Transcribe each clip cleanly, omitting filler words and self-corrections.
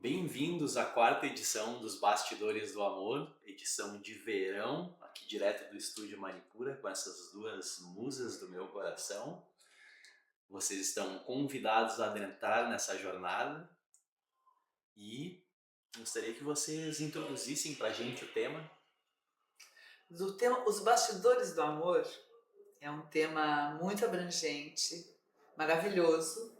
Bem-vindos à quarta edição dos Bastidores do Amor, edição de verão, aqui direto do estúdio Manipura, com essas duas musas do meu coração. Vocês estão convidados a adentrar nessa jornada e gostaria que vocês introduzissem para a gente o tema. Do tema Os Bastidores do Amor é um tema muito abrangente, maravilhoso,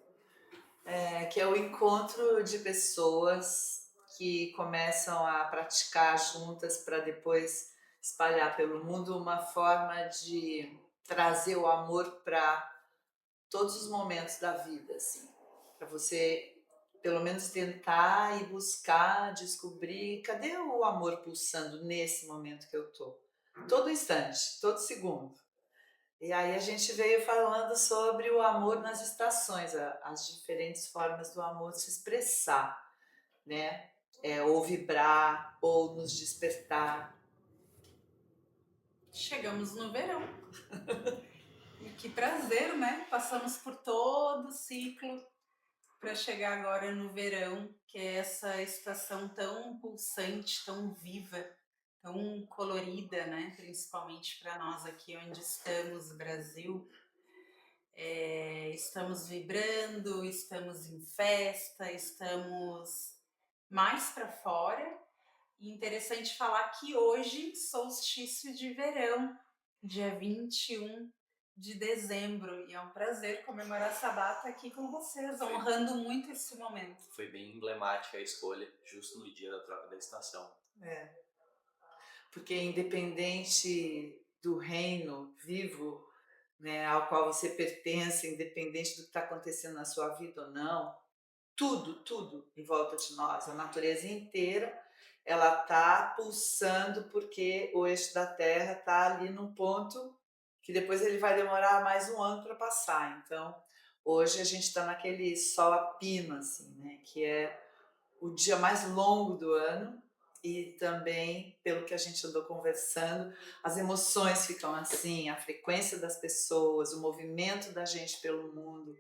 que é o encontro de pessoas que começam a praticar juntas para depois espalhar pelo mundo uma forma de trazer o amor para todos os momentos da vida, assim, para você pelo menos tentar e buscar descobrir cadê o amor pulsando nesse momento que eu tô. Todo instante, todo segundo. E aí a gente veio falando sobre o amor nas estações, as diferentes formas do amor se expressar, né? Ou vibrar, ou nos despertar. Chegamos no verão. E que prazer, né? Passamos por todo o ciclo para chegar agora no verão, que é essa estação tão pulsante, tão viva, tão colorida, né? Principalmente para nós aqui onde estamos, Brasil. Estamos vibrando, estamos em festa, estamos mais para fora. E interessante falar que hoje, solstício de verão, dia 21 de dezembro, e é um prazer comemorar essa data aqui com vocês, honrando muito esse momento. Foi bem emblemática a escolha, justo no dia da troca da estação. É, porque independente do reino vivo, né, ao qual você pertence, independente do que está acontecendo na sua vida ou não, tudo em volta de nós, a natureza inteira, ela está pulsando porque o eixo da Terra está ali num ponto que depois ele vai demorar mais um ano para passar. Então, hoje a gente está naquele sol a pino, assim, né? Que é o dia mais longo do ano e também, pelo que a gente andou conversando, as emoções ficam assim, a frequência das pessoas, o movimento da gente pelo mundo.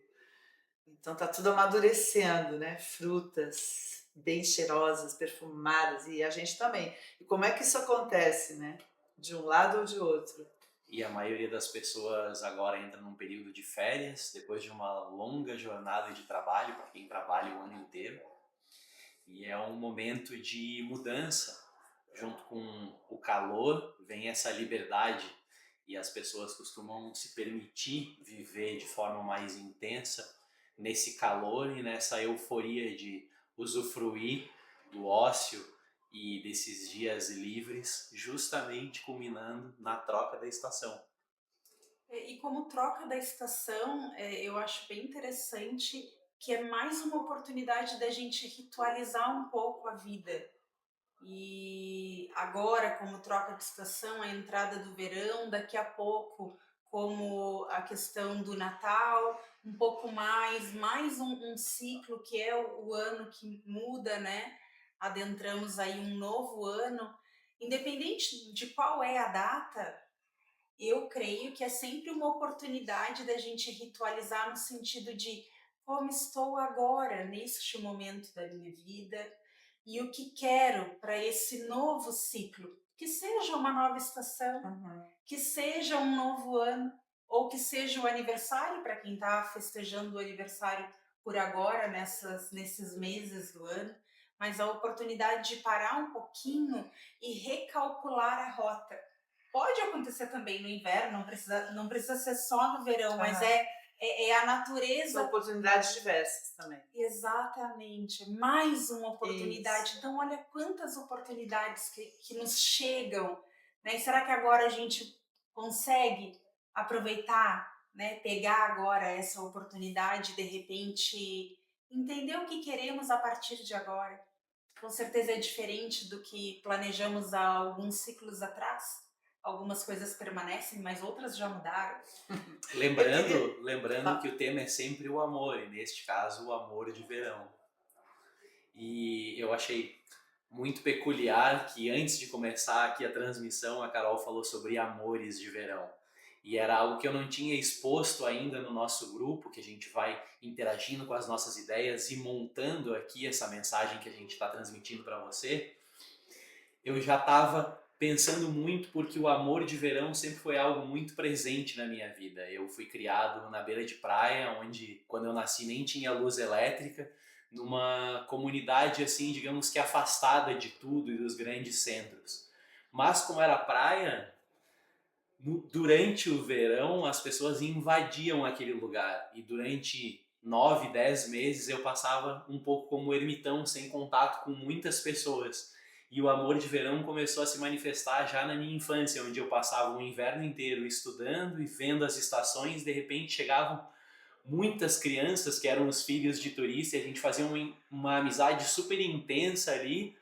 Então tá tudo amadurecendo, né? Frutas bem cheirosas, perfumadas, e a gente também. E como é que isso acontece, né? De um lado ou de outro? E a maioria das pessoas agora entra num período de férias, depois de uma longa jornada de trabalho, para quem trabalha o ano inteiro. E é um momento de mudança. Junto com o calor vem essa liberdade e as pessoas costumam se permitir viver de forma mais intensa nesse calor e nessa euforia de usufruir do ócio e desses dias livres, justamente culminando na troca da estação. E como troca da estação, eu acho bem interessante que é mais uma oportunidade da gente ritualizar um pouco a vida. E agora, como troca de estação, a entrada do verão, daqui a pouco, como a questão do Natal, um pouco mais um ciclo que é o ano que muda, né? Adentramos aí um novo ano. Independente de qual é a data, eu creio que é sempre uma oportunidade da gente ritualizar no sentido de como estou agora, neste momento da minha vida, e o que quero para esse novo ciclo. Que seja uma nova estação, Uhum. que seja um novo ano, ou que seja o aniversário, para quem está festejando o aniversário por agora, nesses meses do ano, mas a oportunidade de parar um pouquinho e recalcular a rota. Pode acontecer também no inverno, não precisa ser só no verão, mas Aham. é a São natureza. oportunidades diversas também. Exatamente, mais uma Isso. oportunidade. Então, olha quantas oportunidades que nos chegam, né? E será que agora a gente consegue aproveitar, né? Pegar agora essa oportunidade, de repente, entender o que queremos a partir de agora? Com certeza é diferente do que planejamos há alguns ciclos atrás. Algumas coisas permanecem, mas outras já mudaram. Eu queria. Lembrando que Ah, o tema é sempre o amor, e neste caso o amor de verão. E eu achei muito peculiar que antes de começar aqui a transmissão, a Carol falou sobre amores de verão. E era algo que eu não tinha exposto ainda no nosso grupo, que a gente vai interagindo com as nossas ideias e montando aqui essa mensagem que a gente está transmitindo para você. Eu já estava pensando muito porque o amor de verão sempre foi algo muito presente na minha vida. Eu fui criado na beira de praia, onde quando eu nasci nem tinha luz elétrica, numa comunidade assim, digamos que afastada de tudo e dos grandes centros. Mas como era praia, durante o verão as pessoas invadiam aquele lugar e durante 9, 10 meses eu passava um pouco como ermitão, sem contato com muitas pessoas. E o amor de verão começou a se manifestar já na minha infância, onde eu passava o inverno inteiro estudando e vendo as estações. De repente chegavam muitas crianças que eram os filhos de turista e a gente fazia uma amizade super intensa ali,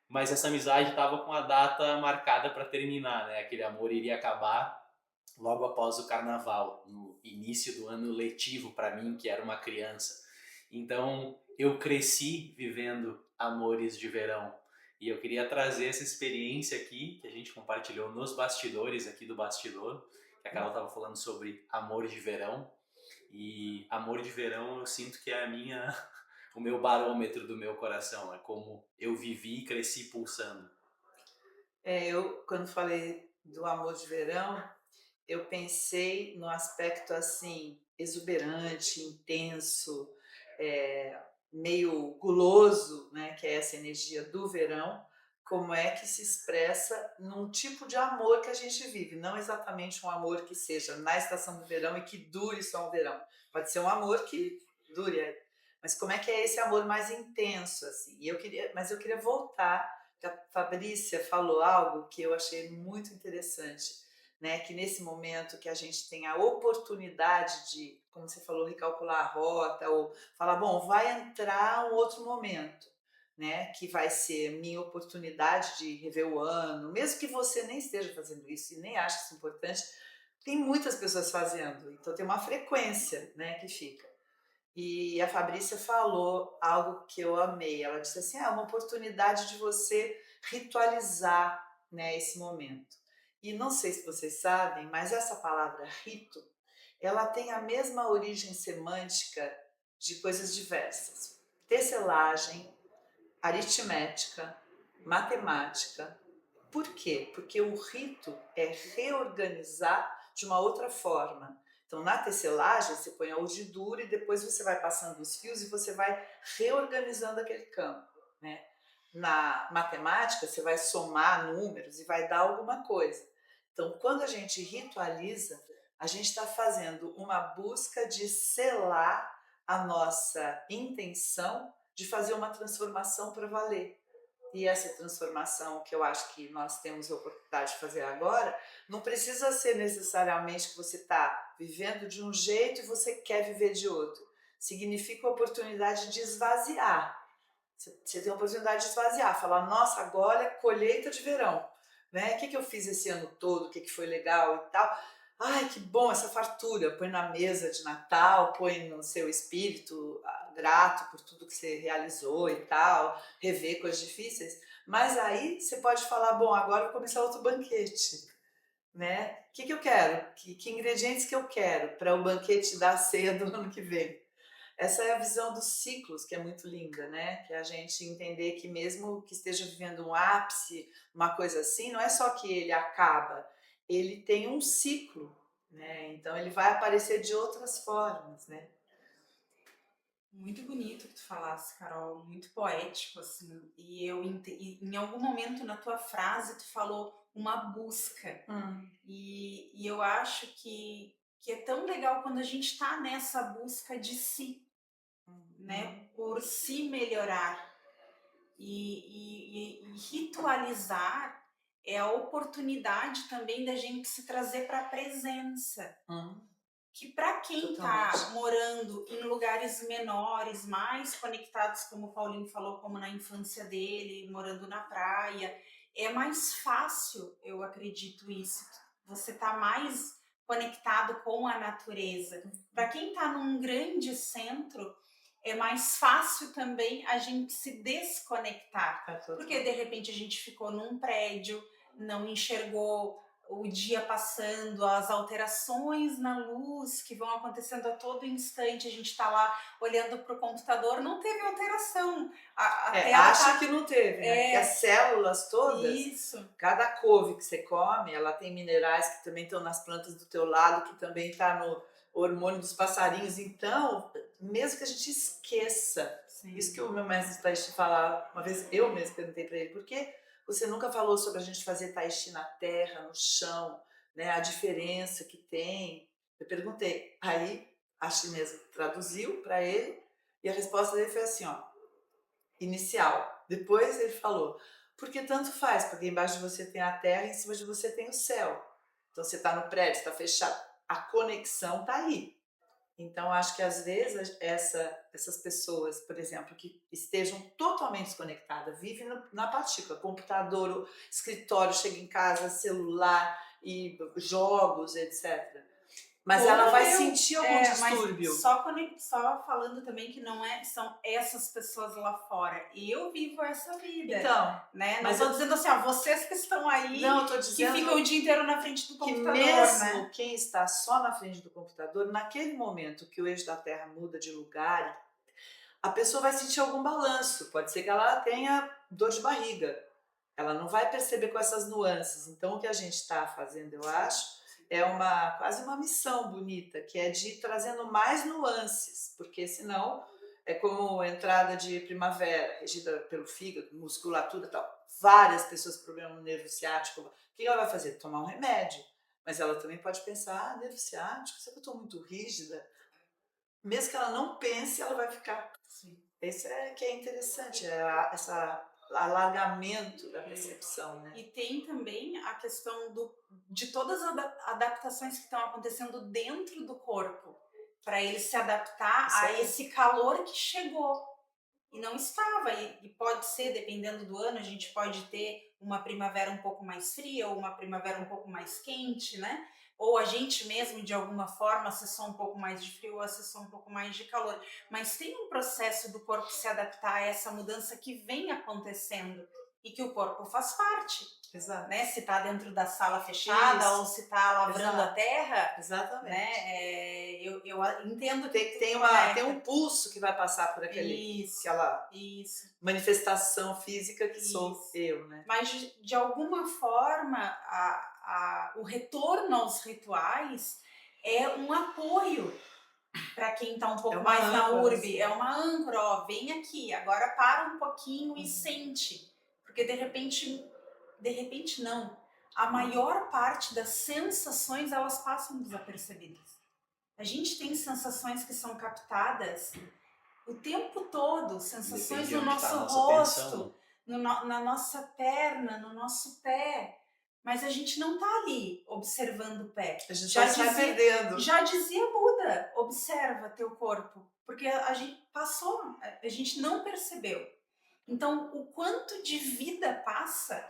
mas essa amizade estava com a data marcada para terminar, né? Aquele amor iria acabar logo após o carnaval, no início do ano letivo para mim, que era uma criança. Então, eu cresci vivendo amores de verão. E eu queria trazer essa experiência aqui, que a gente compartilhou nos bastidores aqui do Bastidor, que a Carol estava falando sobre amor de verão. E amor de verão eu sinto que é a minha, o meu barômetro do meu coração, é como eu vivi e cresci pulsando. Eu, quando falei do amor de verão, eu pensei no aspecto assim, exuberante, intenso, meio guloso, né, que é essa energia do verão, como é que se expressa num tipo de amor que a gente vive, não exatamente um amor que seja na estação do verão e que dure só o verão. Pode ser um amor que dure, mas como é que é esse amor mais intenso assim? Mas eu queria voltar, que a Fabrícia falou algo que eu achei muito interessante, né, que nesse momento que a gente tem a oportunidade de, como você falou, recalcular a rota ou falar, bom, vai entrar um outro momento, né, que vai ser minha oportunidade de rever o ano, mesmo que você nem esteja fazendo isso e nem ache isso importante, tem muitas pessoas fazendo, então tem uma frequência, né, que fica. E a Fabrícia falou algo que eu amei. Ela disse assim: é uma oportunidade de você ritualizar, né, esse momento. E não sei se vocês sabem, mas essa palavra rito, ela tem a mesma origem semântica de coisas diversas. Tecelagem, aritmética, matemática. Por quê? Porque o rito é reorganizar de uma outra forma. Então, na tecelagem, você põe a urdidura e depois você vai passando os fios e você vai reorganizando aquele campo, né? Na matemática, você vai somar números e vai dar alguma coisa. Então, quando a gente ritualiza, a gente está fazendo uma busca de selar a nossa intenção de fazer uma transformação para valer. E essa transformação que eu acho que nós temos a oportunidade de fazer agora, não precisa ser necessariamente que você está vivendo de um jeito e você quer viver de outro. Significa a oportunidade de esvaziar. Você tem a oportunidade de esvaziar, falar, nossa, agora é colheita de verão. Né? O que eu fiz esse ano todo, o que foi legal e tal. Ai, que bom essa fartura. Põe na mesa de Natal, põe no seu espírito grato por tudo que você realizou e tal, rever coisas difíceis. Mas aí você pode falar, bom, agora eu vou começar outro banquete. Né? O que eu quero? Que ingredientes que eu quero para o banquete da ceia do ano que vem? Essa é a visão dos ciclos, que é muito linda, né? Que é a gente entender que mesmo que esteja vivendo um ápice, uma coisa assim, não é só que ele acaba, ele tem um ciclo, né? Então ele vai aparecer de outras formas, né? Muito bonito que tu falasse, Carol, muito poético, assim. E em algum momento na tua frase tu falou uma busca. E eu acho que é tão legal quando a gente está nessa busca de si, né? Por se melhorar. E ritualizar é a oportunidade também da gente se trazer para a presença. Que para quem está morando em lugares menores, mais conectados, como o Paulinho falou, como na infância dele, morando na praia, é mais fácil, eu acredito isso. Você está mais conectado com a natureza. Para quem está num grande centro, é mais fácil também a gente se desconectar. Porque de repente a gente ficou num prédio, não enxergou o dia passando, as alterações na luz que vão acontecendo a todo instante, a gente está lá olhando para o computador, não teve alteração. A tela Acha que tá. não teve, né? Porque as É, células todas, isso. cada couve que você come, ela tem minerais que também estão nas plantas do teu lado, que também está no hormônio dos passarinhos. Então, mesmo que a gente esqueça, isso Sim. que o meu mestre Tai Chi falava, uma vez eu mesmo perguntei para ele, por que você nunca falou sobre a gente fazer Tai Chi na terra, no chão, né? A diferença que tem. Eu perguntei. Aí a chinesa traduziu para ele e a resposta dele foi assim, ó, inicial. Depois ele falou, porque tanto faz, porque embaixo de você tem a terra e em cima de você tem o céu. Então você está no prédio, está fechado, a conexão está aí. Então acho que às vezes essas pessoas, por exemplo, que estejam totalmente desconectadas, vivem na partícula, computador, o escritório, chega em casa, celular e jogos, etc. Mas ela Como vai eu, sentir algum mas distúrbio. só falando também que não são essas pessoas lá fora. E eu vivo essa vida, Então, né? Não mas estou dizendo assim, ó, vocês que estão aí, não, eu tô que ficam o dizendo dia inteiro na frente do que computador, mesmo né? quem está só na frente do computador, naquele momento que o eixo da Terra muda de lugar, a pessoa vai sentir algum balanço. Pode ser que ela tenha dor de barriga. Ela não vai perceber com essas nuances. Então, o que a gente está fazendo, eu acho, é quase uma missão bonita, que é de ir trazendo mais nuances, porque senão é como entrada de primavera, regida pelo fígado, musculatura e tal. Várias pessoas com problema no nervo ciático. O que ela vai fazer? Tomar um remédio. Mas ela também pode pensar, nervo ciático, será que eu estou muito rígida? Mesmo que ela não pense, ela vai ficar. Sim. Isso é que é interessante, essa alargamento da percepção, né? E tem também a questão de todas as adaptações que estão acontecendo dentro do corpo, para ele se adaptar Isso a aí. esse calor que chegou. E não estava, e pode ser, dependendo do ano, a gente pode ter uma primavera um pouco mais fria, ou uma primavera um pouco mais quente, né? Ou a gente mesmo, de alguma forma, acessou um pouco mais de frio, ou acessou um pouco mais de calor. Mas tem um processo do corpo se adaptar a essa mudança que vem acontecendo e que o corpo faz parte, Exato. né? Se está dentro da sala fechada ou se está lavrando a Exato. terra, Exatamente. né? Eu entendo que Tem um pulso que vai passar por aquela isso. manifestação física que sou Isso. eu, né? Mas de alguma forma o retorno aos rituais é um apoio para quem está um pouco uma mais na âncora, urbe. assim. É uma âncora, ó, vem aqui, agora para um pouquinho e sente. Porque de repente não. A maior parte das sensações elas passam desapercebidas. A gente tem sensações que são captadas o tempo todo, sensações Depende de no onde está a nosso nossa rosto, atenção. na nossa perna, no nosso pé. Mas a gente não está ali observando o pé. A gente já sai perdendo. Já dizia Buda, observa teu corpo. Porque a gente passou, a gente não percebeu. Então, o quanto de vida passa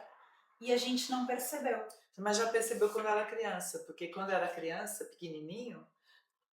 e a gente não percebeu. Mas já percebeu quando era criança, porque quando era criança, pequenininho,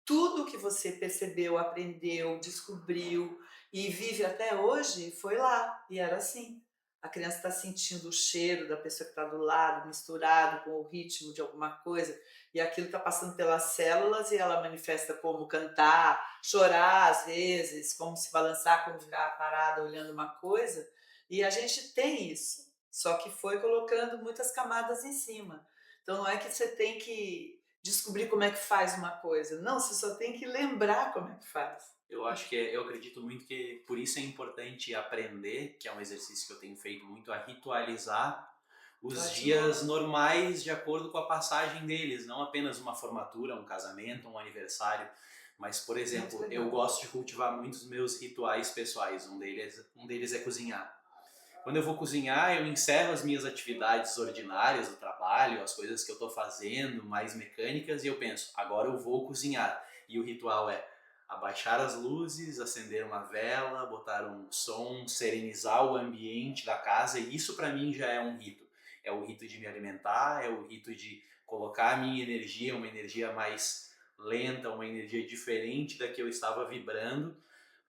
tudo que você percebeu, aprendeu, descobriu e vive até hoje foi lá, e era assim. A criança está sentindo o cheiro da pessoa que está do lado, misturado com o ritmo de alguma coisa, e aquilo está passando pelas células e ela manifesta como cantar, chorar às vezes, como se balançar, como ficar parada olhando uma coisa, e a gente tem isso, só que foi colocando muitas camadas em cima. Então não é que você tem que descobrir como é que faz uma coisa. Não, você só tem que lembrar como é que faz. Eu acredito muito que por isso é importante aprender, que é um exercício que eu tenho feito muito, a ritualizar os Ótimo. dias normais de acordo com a passagem deles, não apenas uma formatura, um casamento, um aniversário, mas, por exemplo, eu gosto de cultivar muitos meus rituais pessoais, um deles é cozinhar. Quando eu vou cozinhar, eu encerro as minhas atividades ordinárias do trabalho, as coisas que eu estou fazendo, mais mecânicas, e eu penso, agora eu vou cozinhar. E o ritual é abaixar as luzes, acender uma vela, botar um som, serenizar o ambiente da casa, e isso para mim já é um rito. É o rito de me alimentar, é o rito de colocar a minha energia, uma energia mais lenta, uma energia diferente da que eu estava vibrando,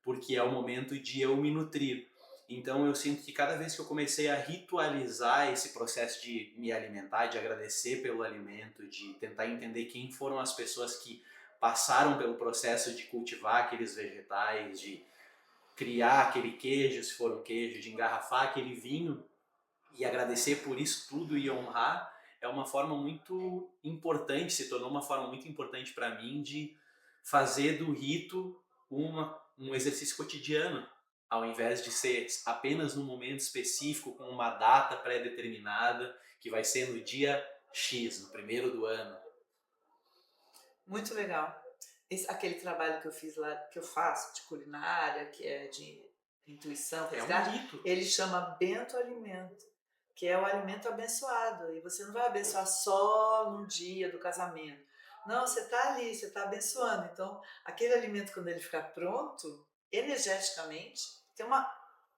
porque é o momento de eu me nutrir. Então eu sinto que cada vez que eu comecei a ritualizar esse processo de me alimentar, de agradecer pelo alimento, de tentar entender quem foram as pessoas que passaram pelo processo de cultivar aqueles vegetais, de criar aquele queijo, se for um queijo, de engarrafar aquele vinho e agradecer por isso tudo e honrar, é uma forma muito importante, se tornou uma forma muito importante para mim de fazer do rito um exercício cotidiano, ao invés de ser apenas num momento específico, com uma data pré-determinada, que vai ser no dia X, no primeiro do ano. Muito legal. Aquele trabalho que eu fiz lá, que eu faço de culinária, que é de intuição, É um resgate, rito. ele chama Bento Alimento, que é o alimento abençoado. E você não vai abençoar só no dia do casamento. Não, você está ali, você está abençoando. Então, aquele alimento, quando ele ficar pronto, energeticamente, tem uma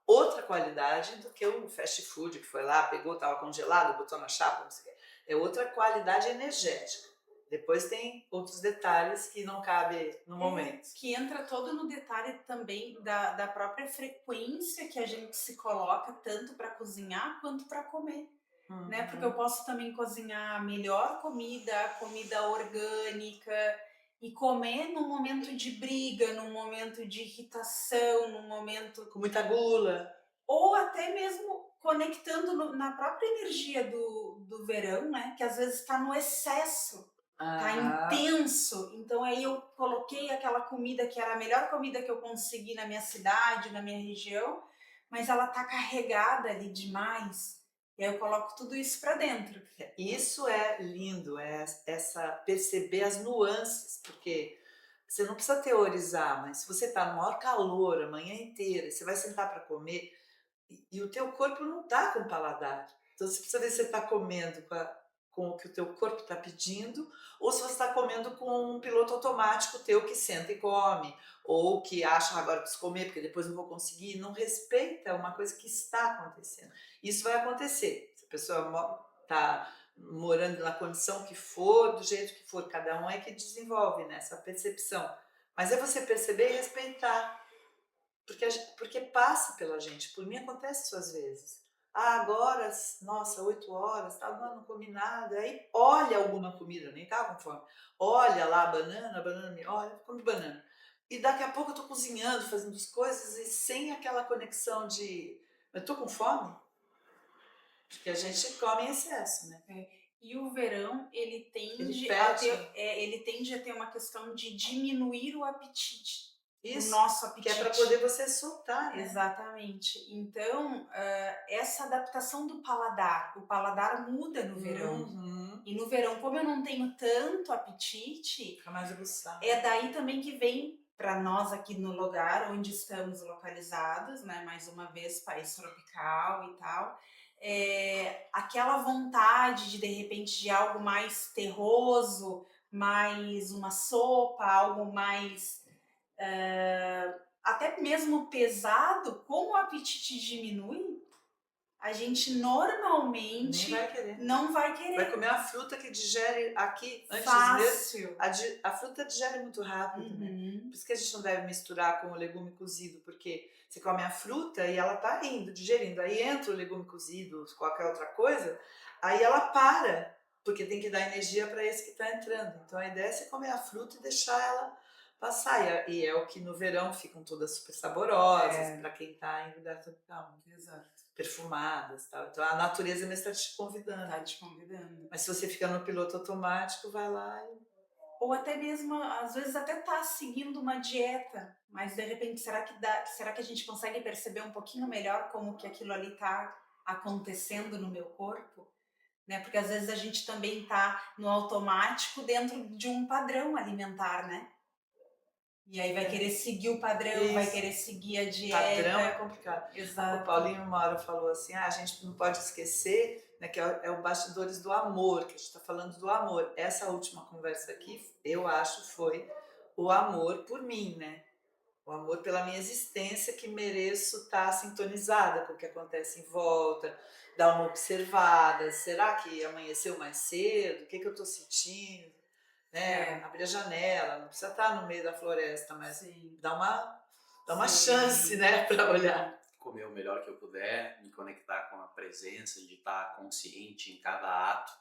outra qualidade do que o fast food, que foi lá, pegou, estava congelado, botou na chapa, não sei o quê. É outra qualidade energética. Depois tem outros detalhes que não cabe no momento. Que entra todo no detalhe também da própria frequência que a gente se coloca, tanto para cozinhar quanto para comer. Né? Porque eu posso também cozinhar melhor comida orgânica, e comer num momento de briga, num momento de irritação, num momento. Com muita gula. Ou até mesmo conectando na própria energia do verão, né? Que às vezes está no excesso. Tá intenso, então aí eu coloquei aquela comida que era a melhor comida que eu consegui na minha cidade, na minha região, mas ela tá carregada ali demais, e aí eu coloco tudo isso para dentro. Isso é lindo, essa perceber as nuances, porque você não precisa teorizar, mas se você está no maior calor a manhã inteira, você vai sentar para comer e o teu corpo não está com paladar. Então você precisa ver se você está comendo com o que o teu corpo está pedindo, ou se você está comendo com um piloto automático teu que senta e come, ou que acha agora preciso comer porque depois não vou conseguir. Não respeita uma coisa que está acontecendo. Isso vai acontecer. Se a pessoa está morando na condição que for, do jeito que for, cada um é que desenvolve, né, essa percepção. Mas é você perceber e respeitar. Porque passa pela gente. Por mim acontece isso às vezes. Ah, agora, nossa, 8 horas, tá, não comi nada. Aí olha alguma comida, nem tava com fome. Olha lá a banana me olha, come banana. E daqui a pouco eu tô cozinhando, fazendo as coisas e sem aquela conexão de eu tô com fome? Porque a gente come em excesso, né? E o verão, ele tende a ter uma questão de diminuir o apetite. Isso, o nosso apetite. que é para poder você soltar, né? Exatamente. Então, essa adaptação do paladar, o paladar muda no verão. Uhum. E no verão, como eu não tenho tanto apetite, Fica mais aguçado. é daí também que vem para nós aqui no lugar onde estamos localizados, né? Mais uma vez, país tropical e tal. Aquela vontade de repente de algo mais terroso, mais uma sopa, algo mais até mesmo pesado. Como o apetite diminui, a gente normalmente Nem vai querer. não vai querer. Vai comer uma fruta que digere aqui antes Fácil. A fruta digere muito rápido, né? Por isso que a gente não deve misturar com o legume cozido, porque você come a fruta e ela tá indo, digerindo. Aí entra o legume cozido, qualquer outra coisa, aí ela para, porque tem que dar energia para esse que está entrando. Então a ideia é você comer a fruta e deixar ela passar. E é o que no verão ficam todas super saborosas, para quem tá em lugar tropical. Exato. Perfumadas, tal. Então a natureza mesmo está te convidando. Tá te convidando. Mas se você fica no piloto automático, vai lá e... Ou até mesmo, às vezes até tá seguindo uma dieta, mas de repente será que a gente consegue perceber um pouquinho melhor como que aquilo ali tá acontecendo no meu corpo? Né? Porque às vezes a gente também tá no automático dentro de um padrão alimentar, né? E aí vai querer seguir o padrão, Isso. vai querer seguir a dieta. Padrão é complicado. Exato. O Paulinho uma hora falou assim, a gente não pode esquecer, né, que é o bastidores do amor, que a gente está falando do amor. Essa última conversa aqui, eu acho, foi o amor por mim, né? O amor pela minha existência, que mereço estar sintonizada com o que acontece em volta, dar uma observada. Será que amanheceu mais cedo? O que eu estou sentindo? Né? Abrir a janela, não precisa estar no meio da floresta, mas dá uma chance, né, para olhar. comer o melhor que eu puder, me conectar com a presença, de estar consciente em cada ato.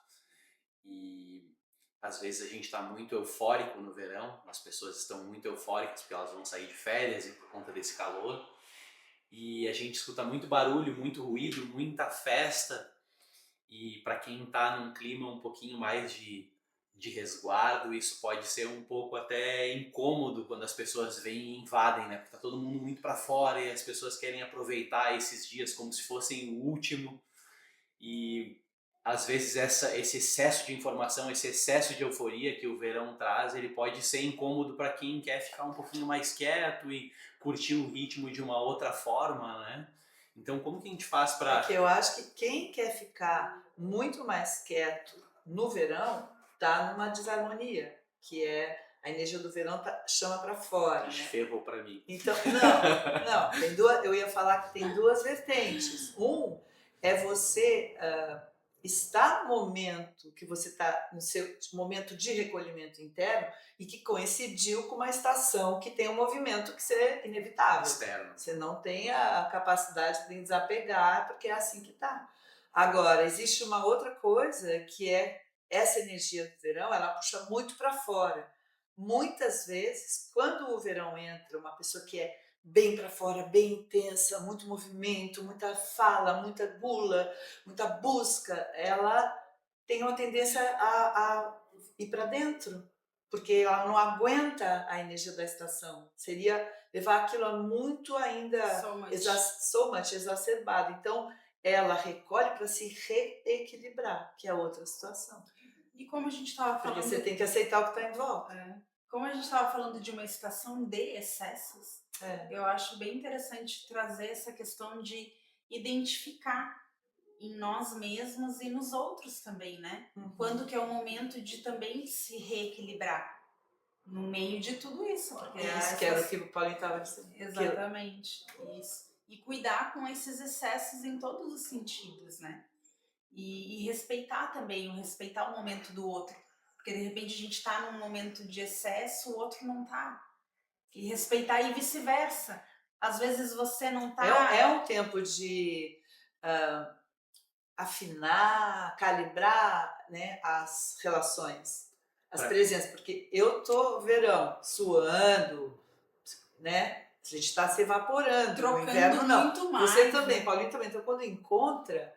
E às vezes a gente está muito eufórico no verão, as pessoas estão muito eufóricas porque elas vão sair de férias e por conta desse calor. E a gente escuta muito barulho, muito ruído, muita festa. E para quem está num clima um pouquinho mais de resguardo, isso pode ser um pouco até incômodo quando as pessoas vêm e invadem, né? Porque tá todo mundo muito para fora e as pessoas querem aproveitar esses dias como se fossem o último. E às vezes esse excesso de informação, esse excesso de euforia que o verão traz, ele pode ser incômodo para quem quer ficar um pouquinho mais quieto e curtir o ritmo de uma outra forma, né? Então, como que a gente faz É que para... eu acho que quem quer ficar muito mais quieto no verão tá numa desarmonia, que é a energia do verão chama para fora, né? Ferrou para mim. Então, não, eu ia falar que tem duas vertentes. Um é você estar no momento que você está no seu momento de recolhimento interno e que coincidiu com uma estação que tem um movimento que é inevitável. Externo. Você não tem a capacidade de desapegar, porque é assim que está. Agora, existe uma outra coisa que é essa energia do verão, ela puxa muito para fora. Muitas vezes, quando o verão entra, uma pessoa que é bem para fora, bem intensa, muito movimento, muita fala, muita gula, muita busca, ela tem uma tendência a ir para dentro, porque ela não aguenta a energia da estação. Seria levar aquilo a muito ainda so much exacerbado. Então, ela recolhe para se reequilibrar, que é outra situação. E como a gente estava falando... Porque você tem que aceitar o que está em volta. Como a gente estava falando de uma estação de excessos, eu acho bem interessante trazer essa questão de identificar em nós mesmos e nos outros também, né? Quando que é o momento de também se reequilibrar no meio de tudo isso. Porque que era o que o Paulinho estava dizendo. Exatamente, isso. E cuidar com esses excessos em todos os sentidos, né? E respeitar também, respeitar o momento do outro. Porque de repente a gente está num momento de excesso, o outro não tá. E respeitar e vice-versa. Às vezes você não tá... É um tempo de afinar, calibrar, né, as relações, as presenças. Porque eu tô verão, suando, né? A gente está se evaporando. Trocando no inverno, não. muito mais. Você também, Paulinho também. Então, quando encontra,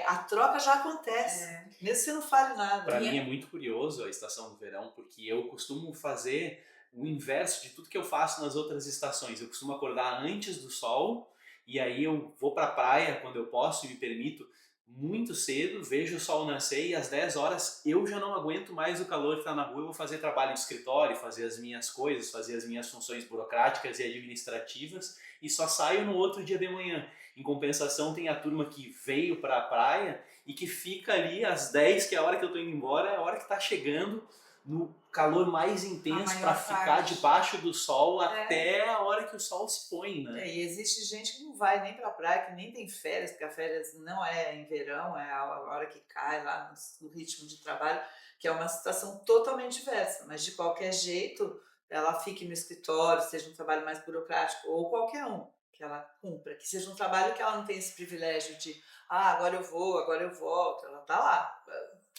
a troca já acontece. Mesmo que você não fale nada. Para mim é muito curioso a estação do verão, porque eu costumo fazer o inverso de tudo que eu faço nas outras estações. Eu costumo acordar antes do sol e aí eu vou para a praia quando eu posso e me permito muito cedo, vejo o sol nascer e às 10 horas eu já não aguento mais o calor que está na rua, eu vou fazer trabalho de escritório, fazer as minhas coisas, fazer as minhas funções burocráticas e administrativas e só saio no outro dia de manhã. Em compensação, tem a turma que veio para a praia e que fica ali às 10, que é a hora que eu estou indo embora, é a hora que está chegando no calor mais intenso para ficar debaixo do sol até a hora que o sol se põe, né? E existe gente que não vai nem para a praia, que nem tem férias, porque a férias não é em verão, é a hora que cai lá no ritmo de trabalho, que é uma situação totalmente diversa, mas de qualquer jeito ela fique no escritório, seja um trabalho mais burocrático ou qualquer um que ela cumpra, que seja um trabalho que ela não tem esse privilégio de agora eu vou, agora eu volto, ela tá lá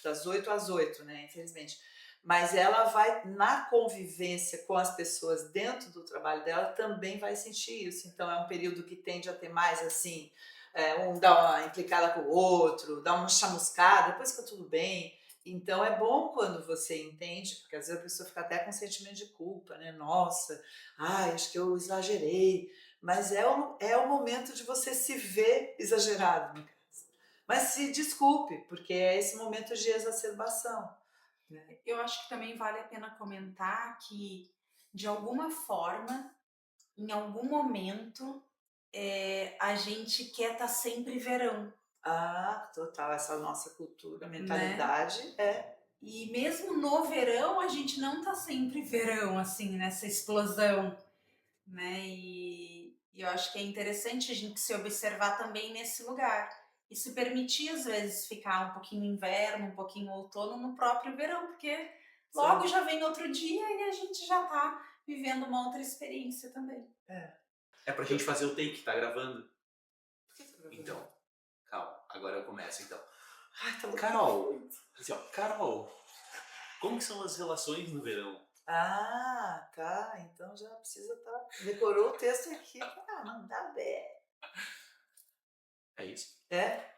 das 8 às 8, né, infelizmente. Mas ela vai, na convivência com as pessoas dentro do trabalho dela, também vai sentir isso. Então é um período que tende a ter mais assim, um dá uma implicada com o outro, dá uma chamuscada, depois fica tudo bem. Então é bom quando você entende, porque às vezes a pessoa fica até com sentimento de culpa, né? Nossa, acho que eu exagerei. Mas é o momento de você se ver exagerado, no caso. Mas se desculpe, porque é esse momento de exacerbação. Eu acho que também vale a pena comentar que, de alguma forma, em algum momento, a gente quer estar sempre verão. Total, essa nossa cultura, mentalidade, né? E mesmo no verão, a gente não tá sempre verão, assim, nessa explosão, né? E eu acho que é interessante a gente se observar também nesse lugar. E se permitir, às vezes, ficar um pouquinho inverno, um pouquinho outono no próprio verão, porque logo já vem outro dia e a gente já tá vivendo uma outra experiência também. É pra gente fazer o take, tá gravando? para Então, calma, agora eu começo então. Ai, tá louco. Carol, assim, ó, Carol, como que são as relações no verão? Ah, tá. Então já precisa estar. Decorou o texto aqui. Ah, não dá bem. É isso? É?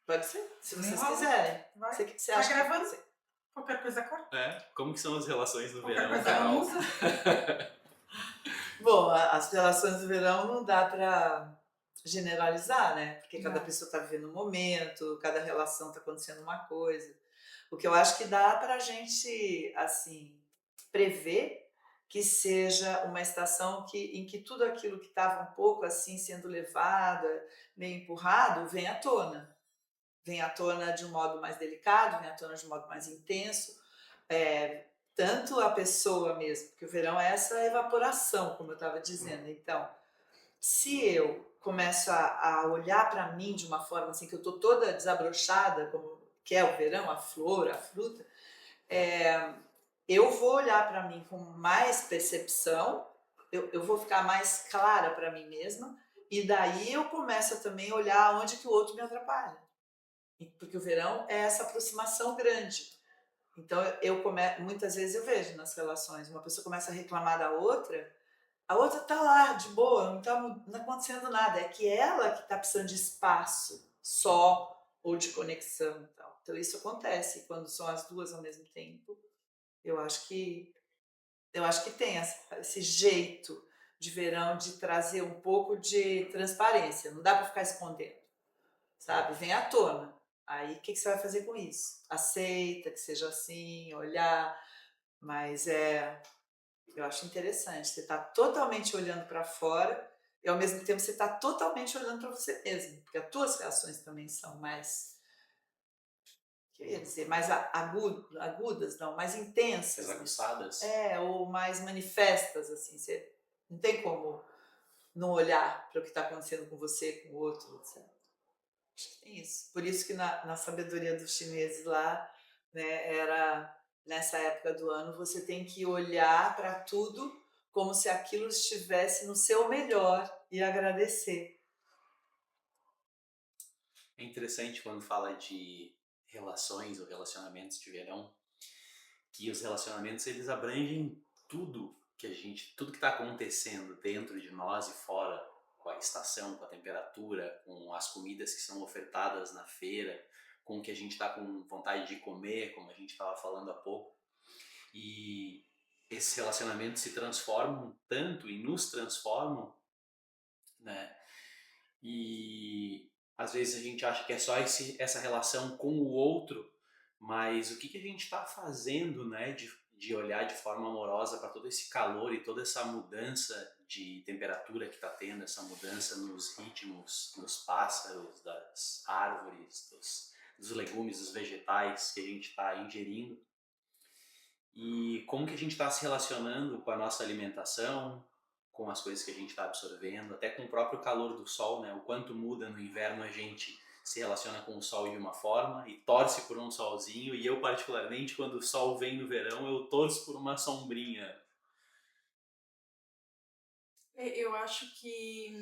Pode ser, se vocês Desenrola. quiserem. Vai. Você Tá acha gravando? que. Qualquer coisa corta. É, como que são as relações no Qualquer verão, coisa Carol? não usa. Bom, as relações do verão não dá para generalizar, né? Porque cada Não. pessoa está vivendo um momento, cada relação está acontecendo uma coisa. O que eu acho que dá para a gente, assim, prever que seja uma estação em que tudo aquilo que estava um pouco assim sendo levada, meio empurrado, vem à tona. Vem à tona de um modo mais delicado, vem à tona de um modo mais intenso. É, tanto a pessoa mesmo, porque o verão é essa evaporação, como eu estava dizendo. Então, se eu começo a olhar para mim de uma forma assim, que eu estou toda desabrochada, como que é o verão, a flor, a fruta, eu vou olhar para mim com mais percepção, eu vou ficar mais clara para mim mesma, e daí eu começo a também olhar onde que o outro me atrapalha. Porque o verão é essa aproximação grande. Então, muitas vezes eu vejo nas relações, uma pessoa começa a reclamar da outra, a outra tá lá, de boa, não tá não acontecendo nada. É que ela que tá precisando de espaço só ou de conexão e tal. Então, isso acontece quando são as duas ao mesmo tempo. Eu acho que, eu acho que tem esse jeito de verão de trazer um pouco de transparência. Não dá para ficar escondendo, sabe? Vem à tona. Aí, o que você vai fazer com isso? Aceita que seja assim, olhar, mas eu acho interessante. Você está totalmente olhando para fora e, ao mesmo tempo, você está totalmente olhando para você mesmo, porque as tuas reações também são mais, que eu ia dizer, mais agudas, não, mais intensas. Desaguçadas? Ou mais manifestas, assim. Você não tem como não olhar para o que está acontecendo com você, com o outro, etc. Acho que tem isso. Por isso que na sabedoria dos chineses lá, né, era nessa época do ano, você tem que olhar para tudo como se aquilo estivesse no seu melhor e agradecer. É interessante quando fala de relações ou relacionamentos de verão, que os relacionamentos eles abrangem tudo tudo que está acontecendo dentro de nós e fora, com a estação, com a temperatura, com as comidas que são ofertadas na feira, com o que a gente está com vontade de comer, como a gente estava falando há pouco. E esses relacionamentos se transformam tanto e nos transformam, né? E às vezes a gente acha que é só essa relação com o outro, mas o que a gente está fazendo, né, de olhar de forma amorosa para todo esse calor e toda essa mudança de temperatura que está tendo, essa mudança nos ritmos dos pássaros, das árvores, dos legumes, dos vegetais que a gente está ingerindo, e como que a gente está se relacionando com a nossa alimentação, com as coisas que a gente está absorvendo, até com o próprio calor do sol, né? O quanto muda no inverno, a gente se relaciona com o sol de uma forma e torce por um solzinho, e eu particularmente, quando o sol vem no verão, eu torço por uma sombrinha. Eu acho que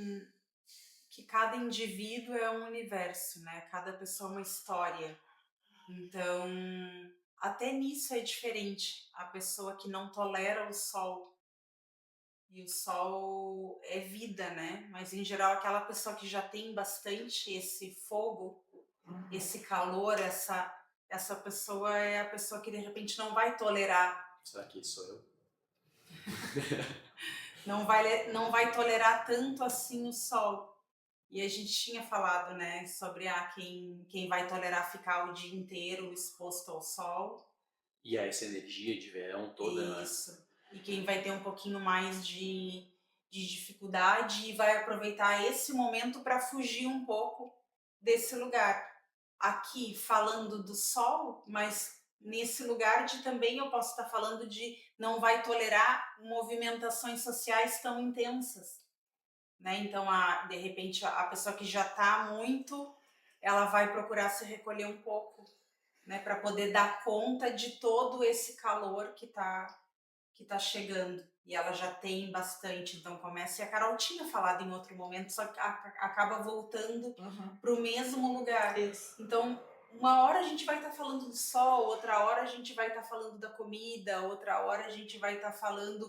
cada indivíduo é um universo, né? Cada pessoa é uma história. Então, até nisso é diferente. A pessoa que não tolera o sol, e o sol é vida, né? Mas em geral, aquela pessoa que já tem bastante esse fogo, esse calor, essa pessoa é a pessoa que de repente não vai tolerar, Será que sou eu? não vai tolerar tanto assim o sol. E a gente tinha falado, né, sobre quem vai tolerar ficar o dia inteiro exposto ao sol. E essa energia de verão toda, né? Isso. E quem vai ter um pouquinho mais de dificuldade e vai aproveitar esse momento para fugir um pouco desse lugar. Aqui falando do sol, mas nesse lugar de também eu posso estar falando de não vai tolerar movimentações sociais tão intensas, né? Então, de repente, a pessoa que já está muito, ela vai procurar se recolher um pouco, né, para poder dar conta de todo esse calor que tá chegando. e ela já tem bastante, então começa. E a Carol tinha falado em outro momento, só que acaba voltando Uhum. para o mesmo lugar. Isso. Então, uma hora a gente vai estar falando do sol, outra hora a gente vai estar falando da comida, outra hora a gente vai estar falando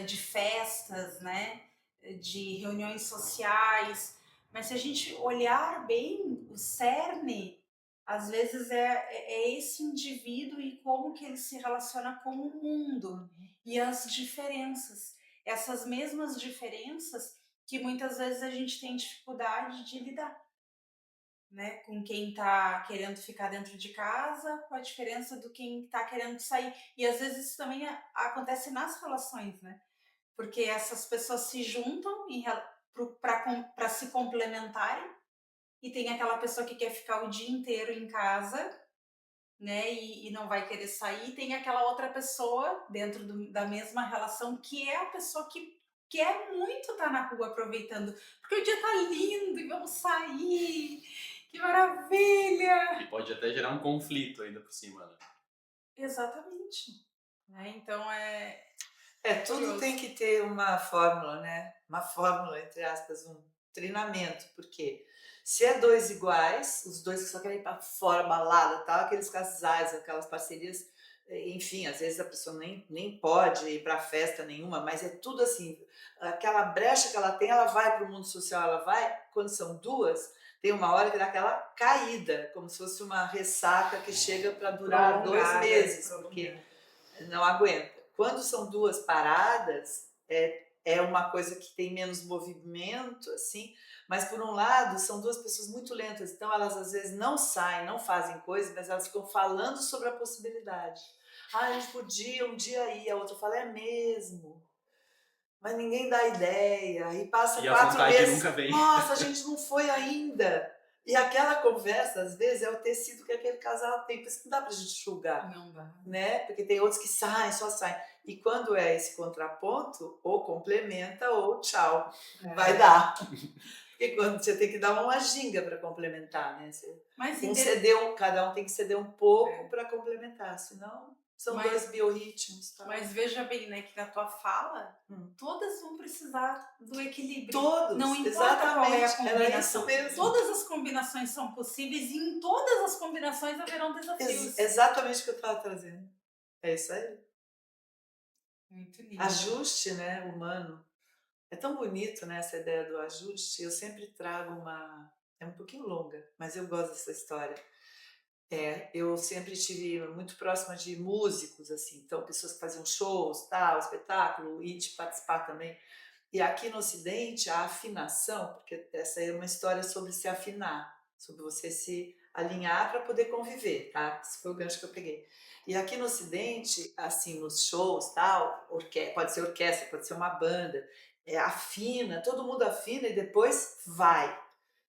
de festas, né? De reuniões sociais. Mas se a gente olhar bem, o cerne, às vezes é esse indivíduo e como que ele se relaciona com o mundo e as diferenças. Essas mesmas diferenças que muitas vezes a gente tem dificuldade de lidar, né? Com quem está querendo ficar dentro de casa, com a diferença do quem está querendo sair. E às vezes isso também acontece nas relações, né? Porque essas pessoas se juntam para se complementarem, e tem aquela pessoa que quer ficar o dia inteiro em casa, né, e não vai querer sair, tem aquela outra pessoa dentro da mesma relação que é a pessoa que quer muito estar na rua aproveitando, porque o dia tá lindo e vamos sair, que maravilha! E pode até gerar um conflito ainda por cima, né? Exatamente. Né? Então Tudo tem curioso. que ter uma fórmula, né? Uma fórmula, entre aspas, um treinamento, porque se é dois iguais, os dois que só querem ir para fora, balada, tal, aqueles casais, aquelas parcerias, enfim, às vezes a pessoa nem pode ir para festa nenhuma, mas é tudo assim, aquela brecha que ela tem, ela vai para o mundo social, ela vai, quando são duas, tem uma hora que dá aquela caída, como se fosse uma ressaca que chega para durar 2 meses, porque não aguenta. Quando são duas paradas, é uma coisa que tem menos movimento, assim, mas por um lado são duas pessoas muito lentas, então elas às vezes não saem, não fazem coisas, mas elas ficam falando sobre a possibilidade. Ah, a gente podia um dia ir, a outra fala, é mesmo, mas ninguém dá ideia, e passa E a 4 vontade meses, nunca vem. nossa, a gente não foi ainda. E aquela conversa, às vezes, é o tecido que aquele casal tem, por isso que não dá pra gente julgar, Não dá. né? Porque tem outros que saem, só saem. E quando é esse contraponto, ou complementa ou tchau, vai dar. Porque quando você tem que dar uma ginga para complementar, né? Mas, Cada um tem que ceder um pouco para complementar, senão são Mas- dois biorritmos. Tá? mas veja bem, né, que na tua fala, Hum. todas vão precisar do equilíbrio. Todos, Não importa qual é a exatamente, era isso combinação. mesmo. Todas as combinações são possíveis e em todas as combinações haverão desafios. Exatamente o que eu estava trazendo. É isso aí. Muito lindo. Ajuste, né, humano. É tão bonito, né, essa ideia do ajuste. Eu sempre trago uma... É um pouquinho longa, mas eu gosto dessa história. Eu sempre estive muito próxima de músicos, assim, então pessoas que faziam shows, tal, espetáculo, e de participar também. E aqui no Ocidente, a afinação, porque essa é uma história sobre se afinar, sobre você se alinhar para poder conviver, tá? Esse foi o gancho que eu peguei. E aqui no Ocidente, assim, nos shows, tal, pode ser orquestra, pode ser uma banda, afina, todo mundo afina e depois vai.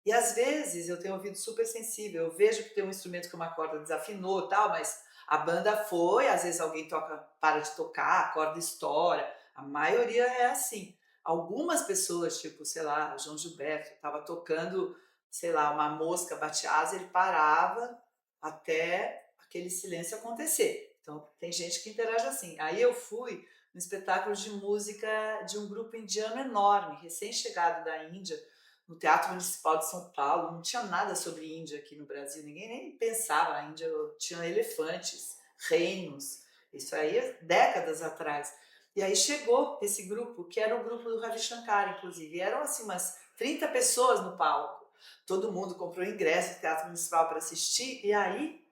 E às vezes eu tenho ouvido super sensível, eu vejo que tem um instrumento que uma corda desafinou, tal, mas a banda foi, às vezes alguém toca, para de tocar, a corda estoura. A maioria é assim. Algumas pessoas, tipo, sei lá, João Gilberto, estava tocando, sei lá, uma mosca bate asa, ele parava até aquele silêncio acontecer. Então tem gente que interage assim. Aí eu fui no espetáculo de música de um grupo indiano enorme, recém-chegado da Índia, no Teatro Municipal de São Paulo. Não tinha nada sobre Índia aqui no Brasil, ninguém nem pensava na Índia, tinha elefantes, reinos, isso aí é décadas atrás. E aí chegou esse grupo, que era o grupo do Ravi Shankar, inclusive, e eram assim umas 30 pessoas no palco, todo mundo comprou ingresso no Teatro Municipal para assistir, e aí,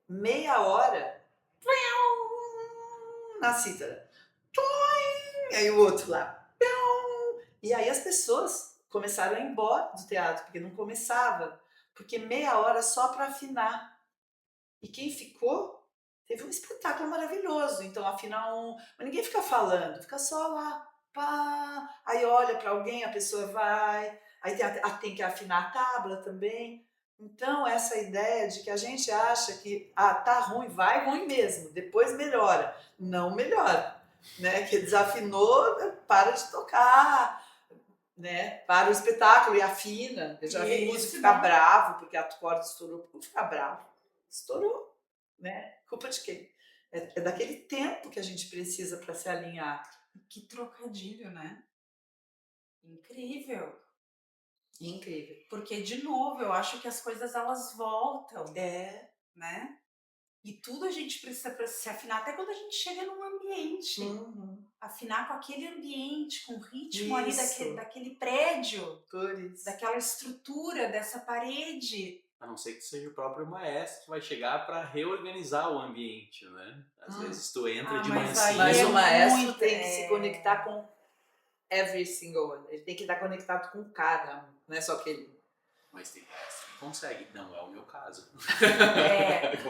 meia hora, na cítara, e aí o outro lá, e aí as pessoas começaram a ir embora do teatro, porque não começava, porque meia hora só para afinar. E quem ficou, teve um espetáculo maravilhoso. Então, afina um... Mas ninguém fica falando, fica só lá, pá. Aí olha para alguém, a pessoa vai. Aí tem que afinar a tábua também. Então, essa ideia de que a gente acha que tá ruim, vai ruim mesmo, depois melhora. Não melhora. Né? Que desafinou, para de tocar, né? Para o espetáculo e afina. Eu já vi músico ficar bravo porque a corda estourou. Por que ficar bravo? Estourou, né? Culpa de quem? É daquele tempo que a gente precisa para se alinhar. Que trocadilho, né? Incrível. Incrível. Porque, de novo, eu acho que as coisas elas voltam, É. né? E tudo a gente precisa pra se afinar, até quando a gente chega num ambiente. Uhum. Afinar com aquele ambiente, com o ritmo ali Isso. daquele prédio, Por isso. daquela estrutura, dessa parede. A não ser que seja o próprio maestro que vai chegar para reorganizar o ambiente, né? Às vezes tu entra de mas aí Mas mansinho. o maestro muito, tem que se conectar com every single one. Ele tem que estar conectado com cada um, não é só aquele. Mas tem maestro que consegue. Não é o meu caso.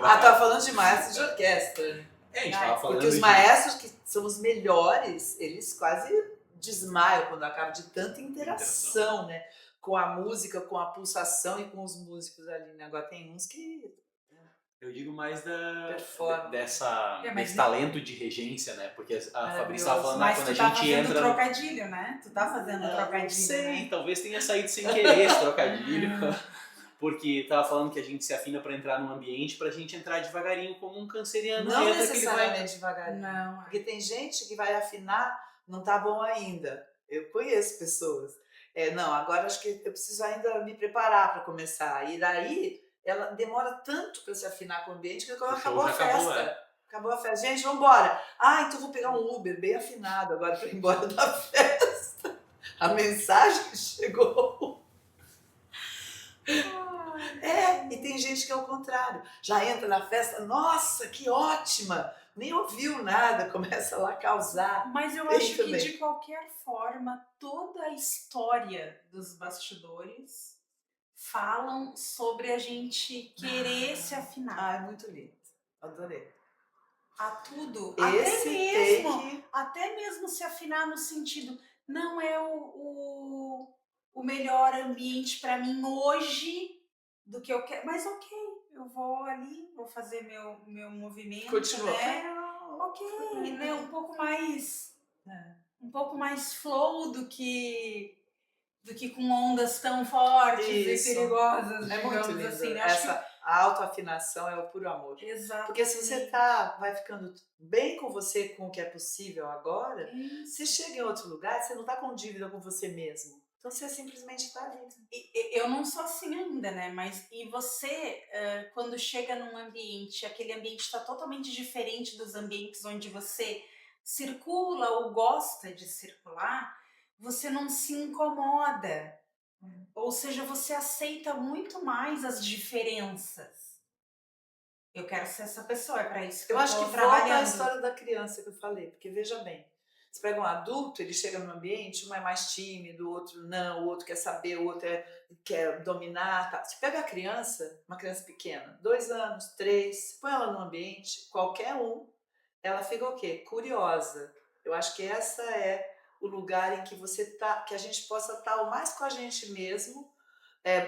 Tá falando de maestro de orquestra. É, a gente tava falando Porque os maestros que são os melhores, eles quase desmaiam quando acaba de tanta interação, né? Com a música, com a pulsação e com os músicos ali, né? Agora tem uns que... Eu digo mais Performance. desse talento de regência, né? Porque a Fabrício estava falando, Mas quando a tu tá gente fazendo entra... trocadilho, né? Tu tá fazendo trocadilho, Não sei, né? talvez tenha saído sem querer esse trocadilho. Porque tava falando que a gente se afina para entrar num ambiente, pra gente entrar devagarinho como um canceriano. Não entra, que ele necessariamente devagarinho. Não. Porque tem gente que vai afinar, não tá bom ainda. Eu conheço pessoas. Não, agora acho que eu preciso ainda me preparar para começar. E daí, ela demora tanto para se afinar com o ambiente que agora acabou a festa. Acabou a festa. Gente, vamos embora. Então vou pegar um Uber bem afinado agora para ir embora da festa. A mensagem chegou. E tem gente que é o contrário. Já entra na festa, nossa, que ótima! Nem ouviu nada, começa lá a causar. Mas eu acho que, de qualquer forma, toda a história dos bastidores falam sobre a gente querer se afinar. É muito lindo. Adorei. A tudo. Esse até mesmo se afinar no sentido, não é o melhor ambiente para mim hoje do que eu quero. Mas ok, eu vou ali, vou fazer meu movimento. Continua. Né? Ok, né? Um pouco mais flow do que com ondas tão fortes e perigosas, digamos muito lindo. assim. A autoafinação é o puro amor. Exato. Porque se você vai ficando bem com você, com o que é possível agora, você chega em outro lugar, você não está com dívida com você mesmo. Então você simplesmente está ali. Eu não sou assim ainda, né? Mas e você, quando chega num ambiente, aquele ambiente está totalmente diferente dos ambientes onde você circula ou gosta de circular, você não se incomoda. Ou seja, você aceita muito mais as diferenças. Eu quero ser essa pessoa, é para isso que eu acho que tô trabalhando. volta a história da criança que eu falei, porque veja bem, você pega um adulto, ele chega num ambiente, um é mais tímido, o outro não, o outro quer saber, o outro quer dominar. Tá. Você pega a criança, uma criança pequena, 2 anos, 3, põe ela num ambiente, qualquer um, ela fica o quê? Curiosa. Eu acho que essa é o lugar em que que a gente possa estar o mais com a gente mesmo,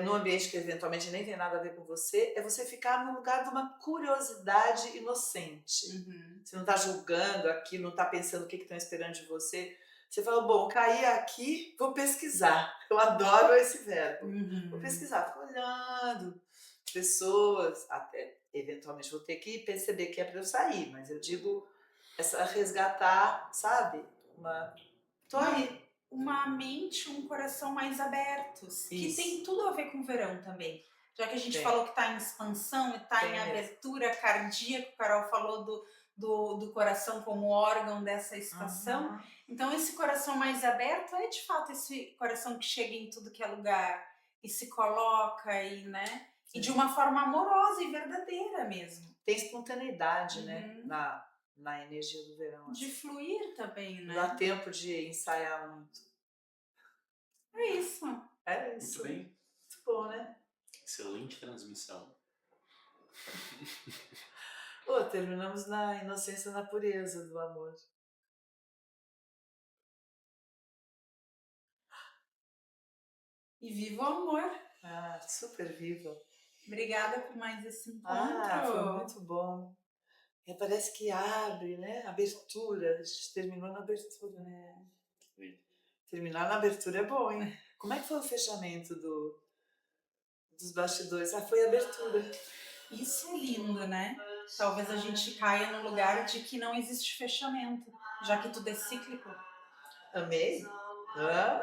num ambiente que eventualmente nem tem nada a ver com você, é você ficar no lugar de uma curiosidade inocente. Você não está julgando aqui, não está pensando o que estão esperando de você. Você fala, bom, caí aqui, vou pesquisar. Eu adoro esse verbo. Vou pesquisar, fico olhando pessoas, até eventualmente vou ter que perceber que é para eu sair, mas eu digo, resgatar, sabe? Tô aí. Uma mente, um coração mais abertos, que tem tudo a ver com o verão também. Já que a gente falou que está em expansão e está em abertura cardíaca, o Carol falou do coração como órgão dessa estação. Então esse coração mais aberto é de fato esse coração que chega em tudo que é lugar e se coloca e, né? E de uma forma amorosa e verdadeira mesmo. Tem espontaneidade, né? Na energia do verão. De fluir também, né? Não dá tempo de ensaiar muito. É isso. Muito bem. Muito bom, né? Excelente transmissão. Terminamos na inocência, na pureza do amor. E viva o amor. Super viva. Obrigada por mais esse encontro. Foi muito bom. Parece que abre, né? Abertura. A gente terminou na abertura, né? Terminar na abertura é bom, hein? Como é que foi o fechamento dos bastidores? Foi a abertura. Isso é lindo, né? Talvez a gente caia no lugar de que não existe fechamento, já que tudo é cíclico. Amei. Ah,